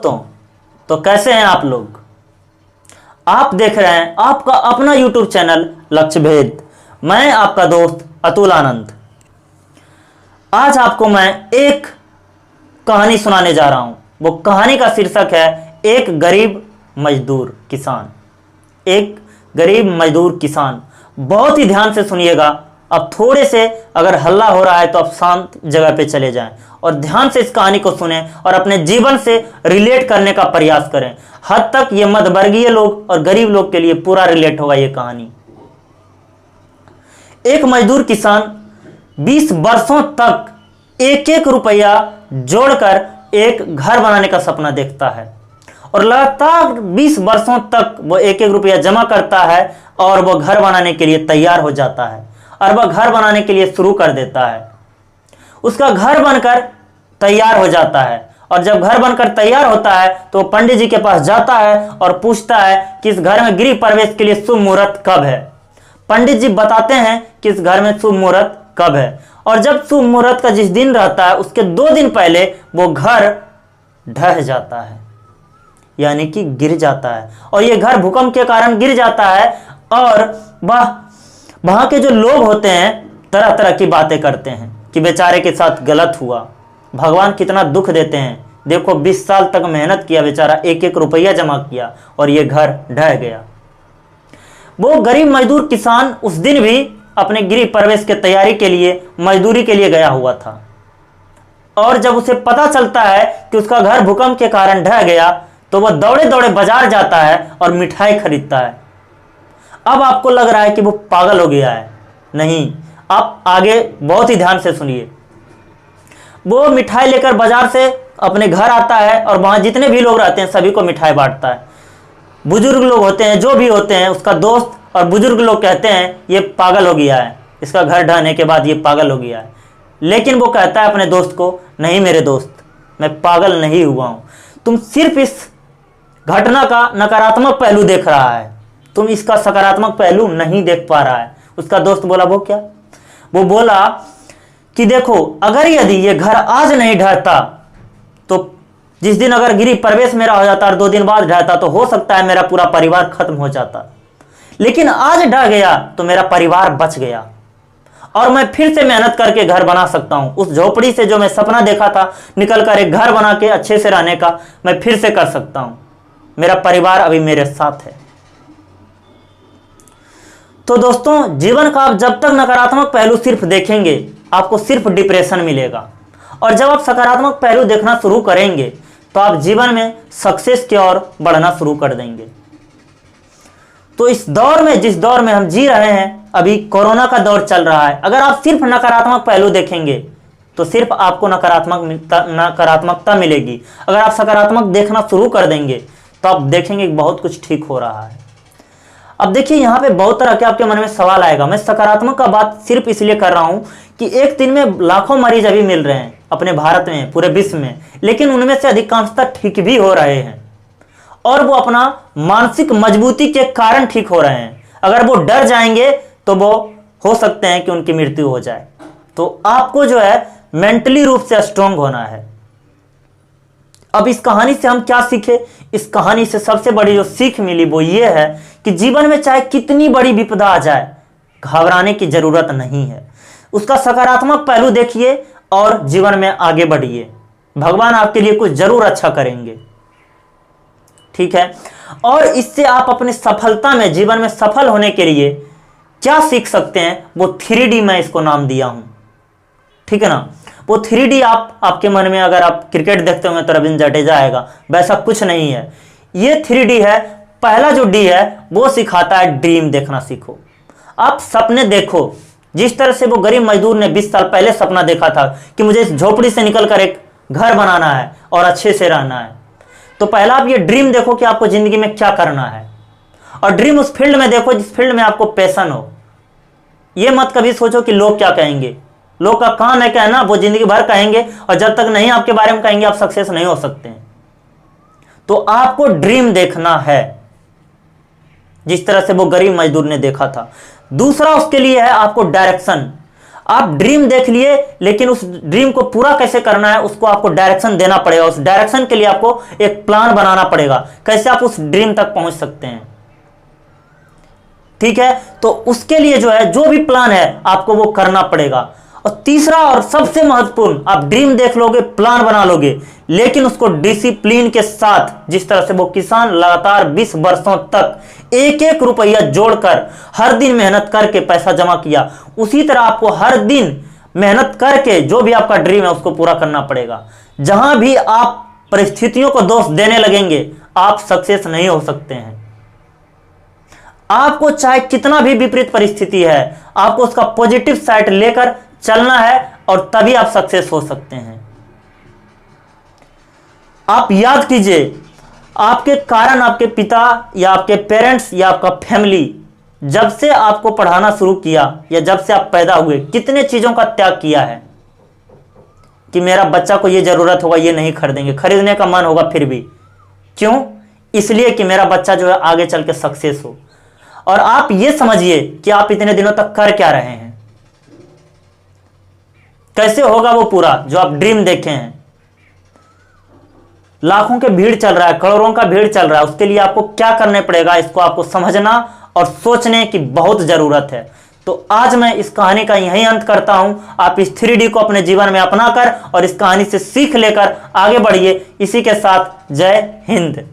दोस्तों, तो कैसे हैं आप लोग। आप देख रहे हैं आपका अपना YouTube चैनल लक्ष्य भेद। मैं आपका दोस्त अतुल आनंद। आज आपको मैं एक कहानी सुनाने जा रहा हूं। वो कहानी का शीर्षक है एक गरीब मजदूर किसान। एक गरीब मजदूर किसान। बहुत ही ध्यान से सुनिएगा। अब थोड़े से अगर हल्ला हो रहा है तो आप शांत जगह पे चले जाएं और ध्यान से इस कहानी को सुने और अपने जीवन से रिलेट करने का प्रयास करें। हद तक ये मध्यवर्गीय लोग और गरीब लोग के लिए पूरा रिलेट होगा ये कहानी। एक मजदूर किसान 20 वर्षों तक एक एक रुपया जोड़कर एक घर बनाने का सपना देखता है और लगातार 20 वर्षों तक वो एक एक रुपया जमा करता है और वो घर बनाने के लिए तैयार हो जाता है और वह घर बनाने के लिए शुरू कर देता है। उसका घर बनकर तैयार हो जाता है और जब घर बनकर तैयार होता है तो पंडित जी के पास जाता है और पूछता है कि इस घर में गृह प्रवेश के लिए शुभ मुहूर्त कब है। पंडित जी बताते हैं कि इस घर में शुभ मुहूर्त कब है और जब शुभ मुहूर्त का जिस दिन रहता है उसके 2 दिन पहले वो घर ढह जाता है, यानी कि गिर जाता है। और ये घर भूकंप के कारण गिर जाता है और वहां के जो लोग होते हैं तरह तरह की बातें करते हैं कि बेचारे के साथ गलत हुआ, भगवान कितना दुख देते हैं। देखो 20 साल तक मेहनत किया बेचारा, एक एक रुपया जमा किया और ये घर ढह गया। वो गरीब मजदूर किसान उस दिन भी अपने गृह प्रवेश के तैयारी के लिए मजदूरी के लिए गया हुआ था और जब उसे पता चलता है कि उसका घर भूकंप के कारण ढह गया तो वह दौड़े दौड़े बाजार जाता है और मिठाई खरीदता है। अब आपको लग रहा है कि वो पागल हो गया है। नहीं, आप आगे बहुत ही ध्यान से सुनिए। वो मिठाई लेकर बाजार से अपने घर आता है और वहां जितने भी लोग रहते हैं सभी को मिठाई बांटता है। बुजुर्ग लोग होते हैं, जो भी होते हैं, उसका दोस्त और बुजुर्ग लोग कहते हैं ये पागल हो गया है, इसका घर ढहने के बाद ये पागल हो गया है। लेकिन वो कहता है अपने दोस्त को, नहीं मेरे दोस्त, मैं पागल नहीं हुआ हूं, तुम सिर्फ इस घटना का नकारात्मक पहलू देख रहा है, तुम इसका सकारात्मक पहलू नहीं देख पा रहा है। उसका दोस्त बोला, वो क्या? वो बोला कि देखो, अगर यदि ये घर आज नहीं ढहता तो जिस दिन अगर गृह प्रवेश मेरा हो जाता और 2 दिन बाद ढहता तो हो सकता है मेरा पूरा परिवार खत्म हो जाता, लेकिन आज ढह गया तो मेरा परिवार बच गया और मैं फिर से मेहनत करके घर बना सकता हूं। उस झोपड़ी से जो मैं सपना देखा था निकलकर एक घर बना के अच्छे से रहने का, मैं फिर से कर सकता हूं। मेरा परिवार अभी मेरे साथ है। तो दोस्तों, जीवन का आप जब तक नकारात्मक पहलू सिर्फ देखेंगे आपको सिर्फ डिप्रेशन मिलेगा और जब आप सकारात्मक पहलू देखना शुरू करेंगे तो आप जीवन में सक्सेस की ओर बढ़ना शुरू कर देंगे। तो इस दौर में, जिस दौर में हम जी रहे हैं, अभी कोरोना का दौर चल रहा है, अगर आप सिर्फ नकारात्मक पहलू देखेंगे तो सिर्फ आपको नकारात्मकता मिलेगी। अगर आप सकारात्मक देखना शुरू कर देंगे तो आप देखेंगे कि बहुत कुछ ठीक हो रहा है। अब देखिए, यहाँ पे बहुत तरह के आपके मन में सवाल आएगा। मैं सकारात्मक का बात सिर्फ इसलिए कर रहा हूं कि एक दिन में लाखों मरीज अभी मिल रहे हैं अपने भारत में, पूरे विश्व में, लेकिन उनमें से अधिकांशतः ठीक भी हो रहे हैं और वो अपना मानसिक मजबूती के कारण ठीक हो रहे हैं। अगर वो डर जाएंगे तो वो हो सकते हैं कि उनकी मृत्यु हो जाए। तो आपको जो है मेंटली रूप से स्ट्रांग होना है। अब इस कहानी से हम क्या सीखे? इस कहानी से सबसे बड़ी जो सीख मिली वो ये है कि जीवन में चाहे कितनी बड़ी विपदा आ जाए, घबराने की जरूरत नहीं है। उसका सकारात्मक पहलू देखिए और जीवन में आगे बढ़िए। भगवान आपके लिए कुछ जरूर अच्छा करेंगे, ठीक है। और इससे आप अपनी सफलता में, जीवन में सफल होने के लिए क्या सीख सकते हैं, वो 3D मैं इसको नाम दिया हूं, ठीक है ना। वो 3D आपके मन में, अगर आप क्रिकेट देखते होंगे तो रविंद्र जडेजा आएगा, वैसा कुछ नहीं है। ये 3D है। पहला जो D है वो सिखाता है ड्रीम देखना सीखो। आप सपने देखो। जिस तरह से वो गरीब मजदूर ने 20 साल पहले सपना देखा था कि मुझे इस झोपड़ी से निकलकर एक घर बनाना है और अच्छे से रहना है, तो पहला आप ये ड्रीम देखो कि आपको जिंदगी में क्या करना है और ड्रीम उस फील्ड में देखो जिस फील्ड में आपको पैशन हो। ये मत कभी सोचो कि लोग क्या कहेंगे। लोग का काम है कहना, वो जिंदगी भर कहेंगे और जब तक नहीं आपके बारे में कहेंगे आप सक्सेस नहीं हो सकते हैं। तो आपको ड्रीम देखना है जिस तरह से वो गरीब मजदूर ने देखा था। दूसरा उसके लिए है आपको डायरेक्शन। आप ड्रीम देख लिए, लेकिन उस ड्रीम को पूरा कैसे करना है उसको आपको डायरेक्शन देना पड़ेगा। उस डायरेक्शन के लिए आपको एक प्लान बनाना पड़ेगा, कैसे आप उस ड्रीम तक पहुंच सकते हैं। ठीक है, तो उसके लिए जो है जो भी प्लान है आपको वो करना पड़ेगा। और तीसरा और सबसे महत्वपूर्ण, आप ड्रीम देख लोगे, प्लान बना लोगे, लेकिन उसको डिसिप्लिन के साथ, जिस तरह से वो किसान लगातार 20 वर्षों तक एक एक रुपया जोड़कर हर दिन मेहनत करके पैसा जमा किया, उसी तरह आपको हर दिन मेहनत करके जो भी आपका ड्रीम है उसको पूरा करना पड़ेगा। जहां भी आप परिस्थितियों को दोष देने लगेंगे, आप सक्सेस नहीं हो सकते हैं। आपको चाहे कितना भी विपरीत परिस्थिति है, आपको उसका पॉजिटिव साइड लेकर चलना है और तभी आप सक्सेस हो सकते हैं। आप याद कीजिए, आपके कारण आपके पिता या आपके पेरेंट्स या आपका फैमिली जब से आपको पढ़ाना शुरू किया या जब से आप पैदा हुए, कितने चीजों का त्याग किया है कि मेरा बच्चा को ये जरूरत होगा, ये नहीं खरीदेंगे, खरीदने का मन होगा फिर भी। क्यों? इसलिए कि मेरा बच्चा जो है आगे चल के सक्सेस हो। और आप ये समझिए कि आप इतने दिनों तक कर क्या रहे हैं, कैसे होगा वो पूरा जो आप ड्रीम देखे हैं। लाखों के भीड़ चल रहा है, करोड़ों का भीड़ चल रहा है, उसके लिए आपको क्या करने पड़ेगा, इसको आपको समझना और सोचने की बहुत जरूरत है। तो आज मैं इस कहानी का यही अंत करता हूं। आप इस 3D को अपने जीवन में अपनाकर और इस कहानी से सीख लेकर आगे बढ़िए। इसी के साथ जय हिंद।